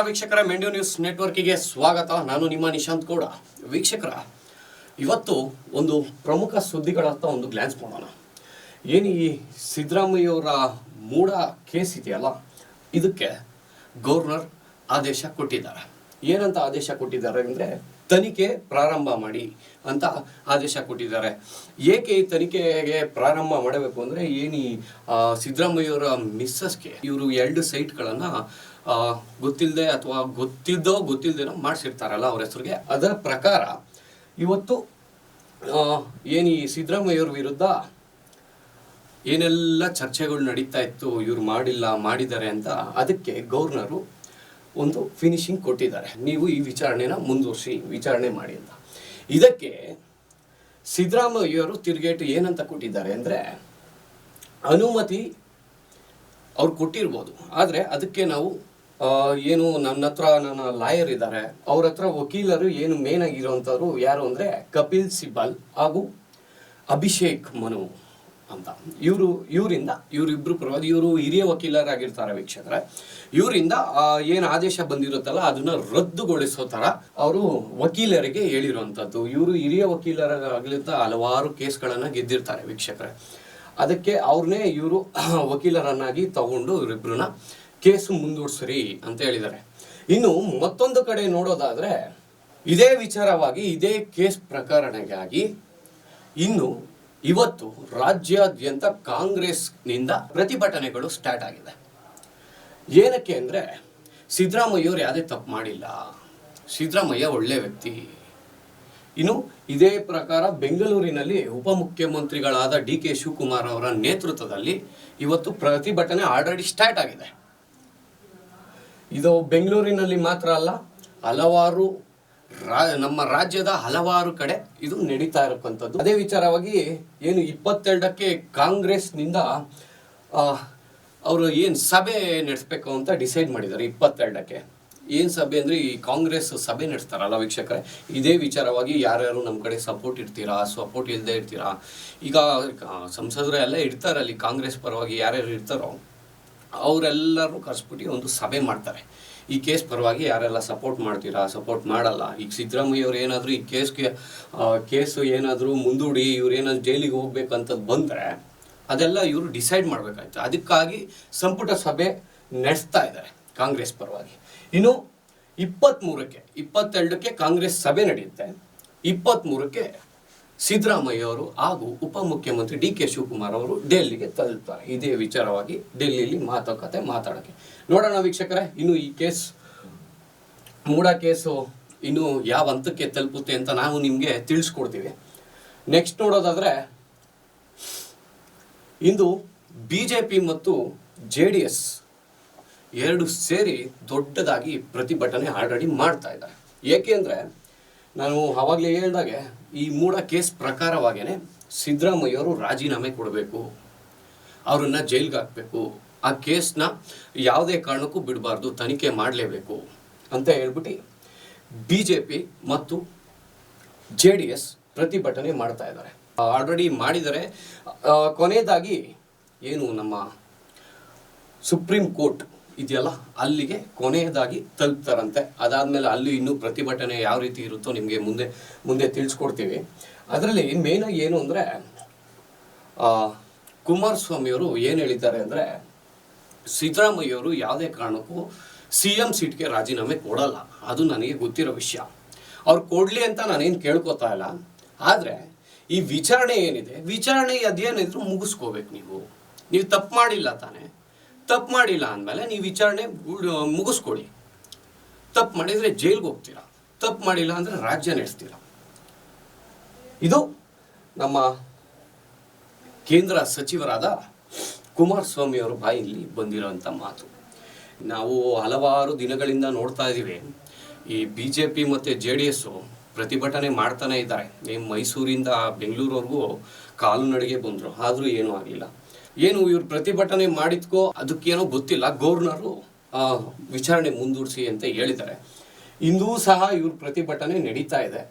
ವೀಕ್ಷಕರ, ಮೆಂಡ್ಯೂ ನ್ಯೂಸ್ ನೆಟ್ವರ್ಕಿಗೆ ಸ್ವಾಗತ. ನಾನು ನಿಮ್ಮ ನಿಶಾಂತ್ ಗೌಡ. ವೀಕ್ಷಕರ, ಇವತ್ತು ಒಂದು ಪ್ರಮುಖ ಸುದ್ದಿಗಳತ್ತ ಒಂದು ಗ್ಲಾನ್ಸ್ ಮಾಡೋಣ. ಏನು ಈ ಸಿದ್ದರಾಮಯ್ಯವರ ಮೂಢ ಕೇಸ್ ಇದೆಯಲ್ಲ, ಇದಕ್ಕೆ ಗವರ್ನರ್ ಆದೇಶ ಕೊಟ್ಟಿದ್ದಾರೆ. ಏನಂತ ಆದೇಶ ಕೊಟ್ಟಿದ್ದಾರೆ ಅಂದರೆ, ತನಿಖೆ ಪ್ರಾರಂಭ ಮಾಡಿ ಅಂತ ಆದೇಶ ಕೊಟ್ಟಿದ್ದಾರೆ. ಏಕೆ ಈ ತನಿಖೆಗೆ ಪ್ರಾರಂಭ ಮಾಡಬೇಕು ಅಂದರೆ, ಏನು ಈ ಸಿದ್ದರಾಮಯ್ಯವರ ಮಿಸ್ಸಸ್ಗೆ ಇವರು 2 ಸೈಟ್ಗಳನ್ನು ಗೊತ್ತಿಲ್ಲದೆ ಅಥವಾ ಗೊತ್ತಿಲ್ದೇನೋ ಮಾಡಿಸಿರ್ತಾರಲ್ಲ ಅವ್ರ ಹೆಸರಿಗೆ. ಅದರ ಪ್ರಕಾರ ಇವತ್ತು ಏನು ಈ ಸಿದ್ದರಾಮಯ್ಯವ್ರ ವಿರುದ್ಧ ಏನೆಲ್ಲ ಚರ್ಚೆಗಳು ನಡೀತಾ ಇತ್ತು, ಇವ್ರು ಮಾಡಿದ್ದಾರೆ ಅಂತ, ಅದಕ್ಕೆ ಗವರ್ನರು ಒಂದು ಫಿನಿಶಿಂಗ್ ಕೊಟ್ಟಿದ್ದಾರೆ. ನೀವು ಈ ವಿಚಾರಣೆನ ಮುಂದುವರಿಸಿ ವಿಚಾರಣೆ ಮಾಡಿ ಅಂತ. ಇದಕ್ಕೆ ಸಿದ್ದರಾಮಯ್ಯವರು ತಿರುಗೇಟು ಏನಂತ ಕೊಟ್ಟಿದ್ದಾರೆ ಅಂದರೆ, ಅನುಮತಿ ಅವ್ರು ಕೊಟ್ಟಿರ್ಬೋದು, ಆದರೆ ಅದಕ್ಕೆ ನಾವು ನನ್ನ ಲಾಯರ್ ಇದ್ದಾರೆ, ಅವ್ರ ಹತ್ರ ವಕೀಲರು ಏನು ಮೇನ್ ಆಗಿರೋವಂಥವ್ರು ಯಾರು ಅಂದರೆ ಕಪಿಲ್ ಸಿಬಲ್ ಹಾಗೂ ಅಭಿಷೇಕ್ ಮನು ಅಂತ. ಇವರಿಬ್ಬರು ಪರವಾಗಿ ಇವರು ಹಿರಿಯ ವಕೀಲರಾಗಿರ್ತಾರೆ ವೀಕ್ಷಕರೇ. ಇವರಿಂದ ಏನು ಆದೇಶ ಬಂದಿರುತ್ತಲ್ಲ ಅದನ್ನ ರದ್ದುಗೊಳಿಸೋ ಥರ ಅವರು ವಕೀಲರಿಗೆ ಹೇಳಿರುವಂಥದ್ದು. ಇವರು ಹಿರಿಯ ವಕೀಲರಾಗಲಿಂದ ಹಲವಾರು ಕೇಸ್ಗಳನ್ನು ಗೆದ್ದಿರ್ತಾರೆ ವೀಕ್ಷಕರೇ. ಅದಕ್ಕೆ ಅವ್ರನ್ನೇ ಇವರು ವಕೀಲರನ್ನಾಗಿ ತಗೊಂಡು ಇವರಿಬ್ಬರನ್ನ ಕೇಸು ಮುಂದೂಡಿಸ್ರಿ ಅಂತ ಹೇಳಿದ್ದಾರೆ. ಇನ್ನು ಮತ್ತೊಂದು ಕಡೆ ನೋಡೋದಾದ್ರೆ, ಇದೇ ವಿಚಾರವಾಗಿ ಇದೇ ಕೇಸ್ ಪ್ರಕರಣಕ್ಕಾಗಿ ಇನ್ನು ಇವತ್ತು ರಾಜ್ಯಾದ್ಯಂತ ಕಾಂಗ್ರೆಸ್ನಿಂದ ಪ್ರತಿಭಟನೆಗಳು ಸ್ಟಾರ್ಟ್ ಆಗಿದೆ. ಏನಕ್ಕೆ ಅಂದರೆ, ಸಿದ್ದರಾಮಯ್ಯವ್ರು ಯಾವುದೇ ತಪ್ಪು ಮಾಡಿಲ್ಲ, ಸಿದ್ದರಾಮಯ್ಯ ಒಳ್ಳೆ ವ್ಯಕ್ತಿ. ಇನ್ನು ಇದೇ ಪ್ರಕಾರ ಬೆಂಗಳೂರಿನಲ್ಲಿ ಉಪಮುಖ್ಯಮಂತ್ರಿಗಳಾದ DK ಶಿವಕುಮಾರ್ ಅವರ ನೇತೃತ್ವದಲ್ಲಿ ಇವತ್ತು ಪ್ರತಿಭಟನೆ ಆಲ್ರೆಡಿ ಸ್ಟಾರ್ಟ್ ಆಗಿದೆ. ಇದು ಬೆಂಗಳೂರಿನಲ್ಲಿ ಮಾತ್ರ ಅಲ್ಲ, ಹಲವಾರು ನಮ್ಮ ರಾಜ್ಯದ ಹಲವಾರು ಕಡೆ ಇದು ನಡೀತಾ ಇರಕ್ಕಂಥದ್ದು. ಅದೇ ವಿಚಾರವಾಗಿ ಏನು 22ಕ್ಕೆ ಕಾಂಗ್ರೆಸ್ನಿಂದ ಅವರು ಏನು ಸಭೆ ನಡೆಸಬೇಕು ಅಂತ ಡಿಸೈಡ್ ಮಾಡಿದ್ದಾರೆ. 22ಕ್ಕೆ ಏನು ಸಭೆ ಅಂದರೆ, ಈ ಕಾಂಗ್ರೆಸ್ ಸಭೆ ನಡೆಸ್ತಾರಲ್ಲ ವೀಕ್ಷಕರೇ, ಇದೇ ವಿಚಾರವಾಗಿ ಯಾರ್ಯಾರು ನಮ್ಮ ಕಡೆ ಸಪೋರ್ಟ್ ಇರ್ತೀರಾ, ಸಪೋರ್ಟ್ ಇಲ್ಲದೆ ಇರ್ತೀರಾ. ಈಗ ಸಂಸದರು ಎಲ್ಲ ಇರ್ತಾರೆ ಅಲ್ಲಿ, ಕಾಂಗ್ರೆಸ್ ಪರವಾಗಿ ಯಾರ್ಯಾರು ಇರ್ತಾರೋ ಅವರೆಲ್ಲರೂ ಕರೆಸ್ಬಿಟ್ಟು ಒಂದು ಸಭೆ ಮಾಡ್ತಾರೆ. ಈ ಕೇಸ್ ಪರವಾಗಿ ಯಾರೆಲ್ಲ ಸಪೋರ್ಟ್ ಮಾಡ್ತೀರಾ, ಸಪೋರ್ಟ್ ಮಾಡಲ್ಲ. ಈಗ ಸಿದ್ದರಾಮಯ್ಯವ್ರು ಏನಾದರೂ ಈ ಕೇಸು ಏನಾದರೂ ಮುಂದೂಡಿ ಇವ್ರೇನಾದ್ರು ಜೈಲಿಗೆ ಹೋಗ್ಬೇಕಂತದ್ದು ಬಂದರೆ ಅದೆಲ್ಲ ಇವರು ಡಿಸೈಡ್ ಮಾಡಬೇಕಾಯ್ತು. ಅದಕ್ಕಾಗಿ ಸಂಪುಟ ಸಭೆ ನಡೆಸ್ತಾ ಇದ್ದಾರೆ ಕಾಂಗ್ರೆಸ್ ಪರವಾಗಿ. ಇನ್ನು 22ಕ್ಕೆ ಕಾಂಗ್ರೆಸ್ ಸಭೆ ನಡೆಯುತ್ತೆ. 23ಕ್ಕೆ ಸಿದ್ದರಾಮಯ್ಯವರು ಹಾಗೂ ಉಪಮುಖ್ಯಮಂತ್ರಿ DK ಶಿವಕುಮಾರ್ ಅವರು ಡೆಲ್ಲಿಗೆ ತಲುಪ್ತಾರೆ. ಇದೇ ವಿಚಾರವಾಗಿ ಡೆಲ್ಲಿಯಲ್ಲಿ ಮಾತಾಡೋಕ್ಕೆ ನೋಡೋಣ ವೀಕ್ಷಕರೇ. ಇನ್ನು ಈ ಕೇಸ್ ಮೂಢ ಕೇಸು ಇನ್ನು ಯಾವ ಹಂತಕ್ಕೆ ತಲುಪುತ್ತೆ ಅಂತ ನಾವು ನಿಮಗೆ ತಿಳಿಸ್ಕೊಡ್ತೀವಿ. ನೆಕ್ಸ್ಟ್ ನೋಡೋದಾದರೆ, ಇಂದು BJP ಮತ್ತು JDS ಎರಡು ಸೇರಿ ದೊಡ್ಡದಾಗಿ ಪ್ರತಿಭಟನೆ ಆಲ್ರೆಡಿ ಮಾಡ್ತಾ ಇದ್ದಾರೆ. ಏಕೆಂದರೆ ನಾನು ಆವಾಗಲೇ ಹೇಳಿದಾಗೆ, ಈ ಮೂಢ ಕೇಸ್ ಪ್ರಕಾರವಾಗೇ ಸಿದ್ದರಾಮಯ್ಯವರು ರಾಜೀನಾಮೆ ಕೊಡಬೇಕು, ಅವರನ್ನು ಜೈಲಿಗೆ ಹಾಕಬೇಕು, ಆ ಕೇಸ್ನ ಯಾವುದೇ ಕಾರಣಕ್ಕೂ ಬಿಡಬಾರ್ದು, ತನಿಖೆ ಮಾಡಲೇಬೇಕು ಅಂತ ಹೇಳ್ಬಿಟ್ಟು BJP ಮತ್ತು JDS ಪ್ರತಿಭಟನೆ ಮಾಡ್ತಾ ಇದ್ದಾರೆ. ಆಲ್ರೆಡಿ ಮಾಡಿದ್ದಾರೆ. ಕೊನೆಯದಾಗಿ ಏನು ನಮ್ಮ ಸುಪ್ರೀಂ ಕೋರ್ಟ್ ಇದೆಯಲ್ಲ, ಅಲ್ಲಿಗೆ ಕೊನೆಯದಾಗಿ ತಲುಪ್ತಾರಂತೆ. ಅದಾದಮೇಲೆ ಅಲ್ಲಿ ಇನ್ನೂ ಪ್ರತಿಭಟನೆ ಯಾವ ರೀತಿ ಇರುತ್ತೋ ನಿಮಗೆ ಮುಂದೆ ತಿಳಿಸ್ಕೊಡ್ತೀವಿ. ಅದರಲ್ಲಿ ಮೇಯ್ನಾಗಿ ಏನು ಅಂದರೆ, ಕುಮಾರಸ್ವಾಮಿಯವರು ಏನು ಹೇಳಿದ್ದಾರೆ ಅಂದರೆ, ಸಿದ್ದರಾಮಯ್ಯವರು ಯಾವುದೇ ಕಾರಣಕ್ಕೂ CM ಸೀಟ್ಗೆ ರಾಜೀನಾಮೆ ಕೊಡಲ್ಲ. ಅದು ನನಗೆ ಗೊತ್ತಿರೋ ವಿಷಯ. ಅವ್ರು ಕೊಡಲಿ ಅಂತ ನಾನೇನು ಕೇಳ್ಕೊತಾ ಇಲ್ಲ. ಆದರೆ ಈ ವಿಚಾರಣೆ ಏನಿದೆ, ವಿಚಾರಣೆ ಅದೇನಿದ್ರು ಮುಗಿಸ್ಕೋಬೇಕು. ನೀವು ತಪ್ಪು ಮಾಡಿಲ್ಲ ತಾನೆ, ತಪ್ಪು ಮಾಡಿಲ್ಲ ಅಂದಮೇಲೆ ನೀವು ವಿಚಾರಣೆ ಮುಗಿಸ್ಕೊಡಿ. ತಪ್ಪು ಮಾಡಿದರೆ ಜೈಲ್ಗೆ ಹೋಗ್ತೀರಾ, ತಪ್ಪು ಮಾಡಿಲ್ಲ ಅಂದರೆ ರಾಜ್ಯ ನಡೆಸ್ತೀರಾ. ಇದು ನಮ್ಮ ಕೇಂದ್ರ ಸಚಿವರಾದ ಕುಮಾರಸ್ವಾಮಿ ಅವರ ಬಾಯಲ್ಲಿ ಬಂದಿರೋಂಥ ಮಾತು. ನಾವು ಹಲವಾರು ದಿನಗಳಿಂದ ನೋಡ್ತಾ ಇದ್ದೀವಿ, ಈ BJP ಮತ್ತು JDS ಪ್ರತಿಭಟನೆ ಮಾಡ್ತಾನೆ ಇದ್ದಾರೆ. ಮೈಸೂರಿಂದ ಬೆಂಗಳೂರವರೆಗೂ ಕಾಲುನಡಿಗೆ ಬಂದರು, ಆದರೂ ಏನೂ ಆಗಲಿಲ್ಲ. ಏನು ಇವ್ರು ಪ್ರತಿಭಟನೆ ಮಾಡಿದ್ಕೋ ಅದಕ್ಕೇನೋ ಗೊತ್ತಿಲ್ಲ, ಗವರ್ನರು ವಿಚಾರಣೆ ಮುಂದೂಡಿಸಿ ಅಂತ ಹೇಳಿದ್ದಾರೆ. ಇಂದೂ ಸಹ ಇವ್ರ ಪ್ರತಿಭಟನೆ ನಡೀತಾ ಇದೆ.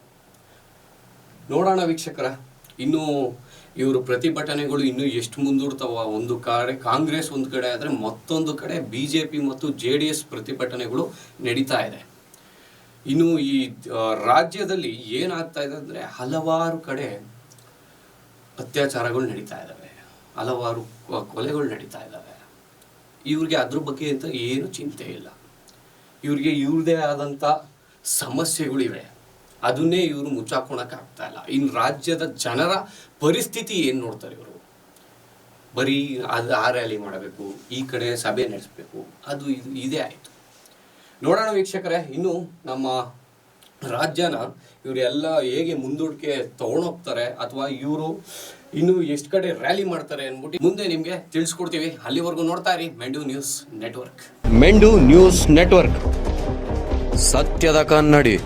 ನೋಡೋಣ ವೀಕ್ಷಕರ, ಇನ್ನು ಇವರು ಪ್ರತಿಭಟನೆಗಳು ಇನ್ನೂ ಎಷ್ಟು ಮುಂದೂಡ್ತಾವ, ಒಂದು ಕಡೆ ಕಾಂಗ್ರೆಸ್ ಒಂದು ಕಡೆ ಆದರೆ ಮತ್ತೊಂದು ಕಡೆ BJP ಮತ್ತು JDS ಪ್ರತಿಭಟನೆಗಳು ನಡೀತಾ ಇದೆ. ಇನ್ನು ಈ ರಾಜ್ಯದಲ್ಲಿ ಏನಾಗ್ತಾ ಇದೆ ಅಂದರೆ ಹಲವಾರು ಕಡೆ ಅತ್ಯಾಚಾರಗಳು ನಡೀತಾ ಇದ್ದಾವೆ, ಹಲವಾರು ಕೊಲೆಗಳು ನಡೀತಾ ಇದ್ದಾವೆ. ಇವ್ರಿಗೆ ಅದ್ರ ಬಗ್ಗೆ ಅಂತ ಏನು ಚಿಂತೆ ಇಲ್ಲ. ಇವ್ರಿಗೆ ಇವ್ರದೇ ಆದಂಥ ಸಮಸ್ಯೆಗಳಿವೆ, ಅದನ್ನೇ ಇವರು ಮುಚ್ಚಾಕೋಣಕ್ಕಾಗ್ತಾ ಇಲ್ಲ. ಇನ್ನು ರಾಜ್ಯದ ಜನರ ಪರಿಸ್ಥಿತಿ ಏನು ನೋಡ್ತಾರೆ ಇವರು? ಬರೀ ಅದು ಆ ರ್ಯಾಲಿ ಮಾಡಬೇಕು, ಈ ಕಡೆ ಸಭೆ ನಡೆಸಬೇಕು, ಅದು ಇದೇ ಆಯಿತು. ನೋಡೋಣ ವೀಕ್ಷಕರೇ, ಇನ್ನು ನಮ್ಮ ರಾಜ್ಯನ ಇವರೆಲ್ಲ ಹೇಗೆ ಮುಂದೂಡಿಕೆ ತಗೊಂಡೋಗ್ತಾರೆ ಅಥವಾ ಇವರು ಇನ್ನು ಎಷ್ಟು ಕಡೆ ರ್ಯಾಲಿ ಮಾಡ್ತಾರೆ ಅಂದ್ಬಿಟ್ಟು ಮುಂದೆ ನಿಮಗೆ ತಿಳಿಸ್ಕೊಡ್ತೀವಿ. ಅಲ್ಲಿವರೆಗೂ ನೋಡ್ತಾ ಇರಿ ಮೆಂಡು ನ್ಯೂಸ್ ನೆಟ್ವರ್ಕ್. ಮೆಂಡು ನ್ಯೂಸ್ ನೆಟ್ವರ್ಕ್, ಸತ್ಯದ ಕನ್ನಡಿ.